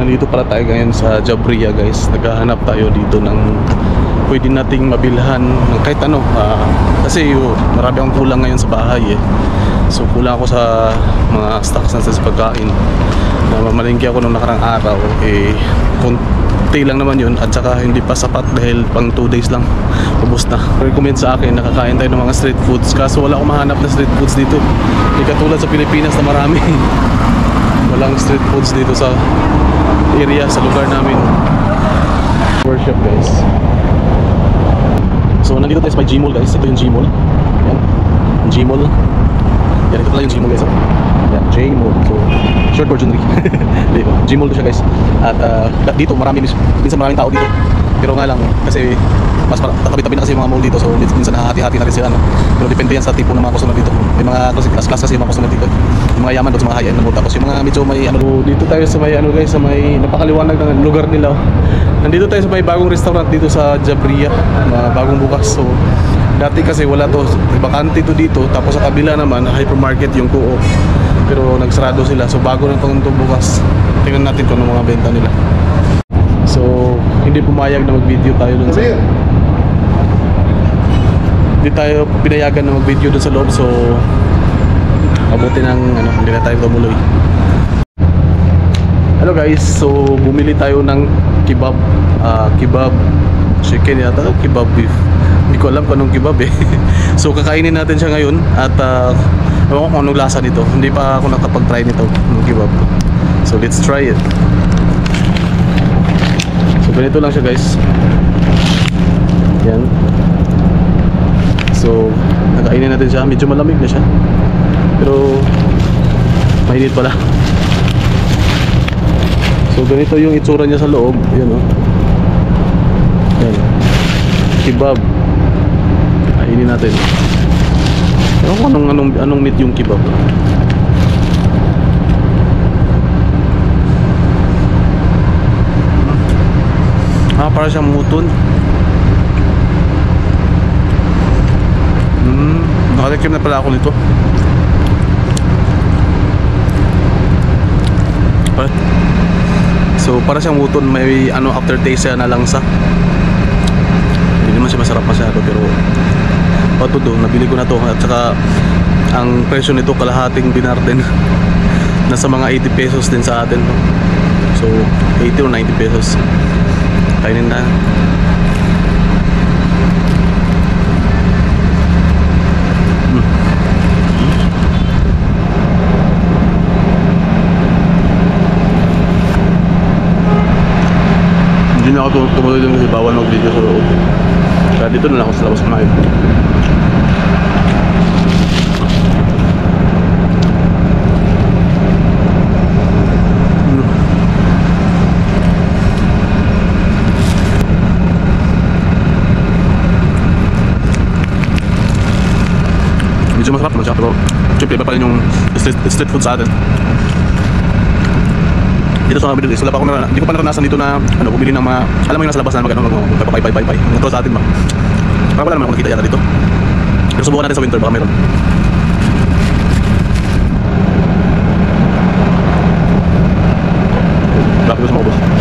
nandito pala tayo ngayon sa Jabria guys. Naghahanap tayo dito ng pwede nating mabilhan ng kahit ano. Kasi marami akong kulang ngayon sa bahay eh. So kulang ako sa mga stocks na sa pagkain. Mamalingki ako nung nakarang araw eh, konti lang naman yun at saka hindi pa sapat dahil pang 2 days lang ubos na. Recommend sa akin nakakain tayo ng mga street foods, kaso wala akong mahanap na street foods dito. Hindi katulad sa Pilipinas na marami. Walang street foods dito sa area, sa lugar namin. Worship guys. So nandito tayo sa may Gmall guys. Ito yung Gmall. Yan, Gmall. Yan, ito pala yung Gmall guys. Yan, Gmall. So short version 3. Gmall to siya guys. At dito minsan maraming tao dito. Pero nga lang kasi mas tabi-tabi na kasi yung mga mall dito. So minsan nahahati-hati na rin sila, no? Pero depende yan sa tipo ng mga customer dito. May mga class kasi yung mga customer dito. Yung mga yaman doon sa mga high-end na mall. Tapos yung mga medyo may ano. Dito tayo sa may ano guys, sa may napakaliwanag ng lugar nila. Nandito tayo sa may bagong restaurant dito sa Jabria, bagong bukas. So dati kasi wala to, bakante to dito. Tapos sa kabila naman hypermarket yung Co-op, pero nagsarado sila. So bago na itong bukas. Tingnan natin kung ano mga benta nila. So hindi pumayag na mag-video tayo dun sa, hindi tayo pinayagan na mag-video dun sa loob. So mabuti ng ano, hindi na tayo tumuloy. Hello guys, so bumili tayo ng kebab, kebab chicken yata, kebab beef. Hindi ko alam kung anong kebab eh. So kakainin natin siya ngayon at ewan ko kung anong lasa nito. Hindi pa ako nakapag-try nito ng kebab. So let's try it. So ganito lang siya guys. Yan. So nakainin natin siya. Medyo malamig na siya, pero mainit pala. So ganito yung itsura niya sa loob. Yan o. Yan. Kebab. Kainin natin. Ewan ko anong meat yung kebab. Para siyang muton. Nakatikim na pala ako nito. So para siyang muton, may ano aftertaste siya na langsa. Hindi naman siya masarap masyado, pero pato doon, nabili ko na to. At saka ang presyo nito kalahating dinar din. Nasa mga 80 pesos din sa atin to. So 80 or 90 pesos. Kainin na. Hindi na ako tumuloy din kasi bawal mag-video sa loob. Kaya dito na lang ako sa labas kumain. Medyo masarap naman siya, pero siyempre iba pa rin yung street food sa atin. Dito sa mga wala pa ako hindi ko pa naranasan dito na ano, bumili ng mga, alam mo yung nasa labas na magpapay. Ito sa atin ba? Parang wala naman ako nakita yata dito. Pero subukan natin sa winter, baka meron. Grabe ko sa maubos.